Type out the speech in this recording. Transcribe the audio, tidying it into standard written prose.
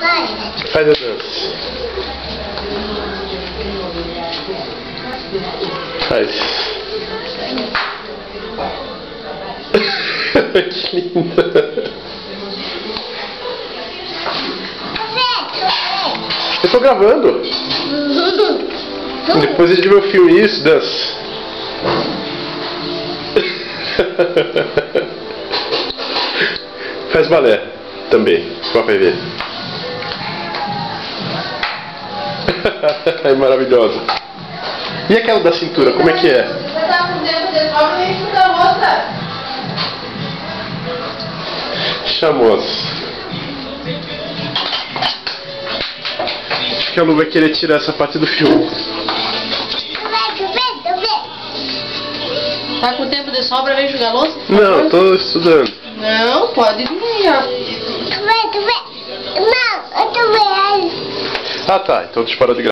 Vai. Faz a dança. Faz. Que linda. Eu tô gravando. Depois a gente vê o filme. Isso, dança. Faz balé também. Qual vai ver? É maravilhosa. E aquela da cintura, como é que é? Você tá com tempo de sobra e escuta a outra. Chamosa. Acho que a Lu vai querer tirar essa parte do filme. Tá com tempo de sobra, vem jogar louça? Não, tô estudando. Não, pode vir aí, ó. Ah tá, então deixa eu parar de gravar.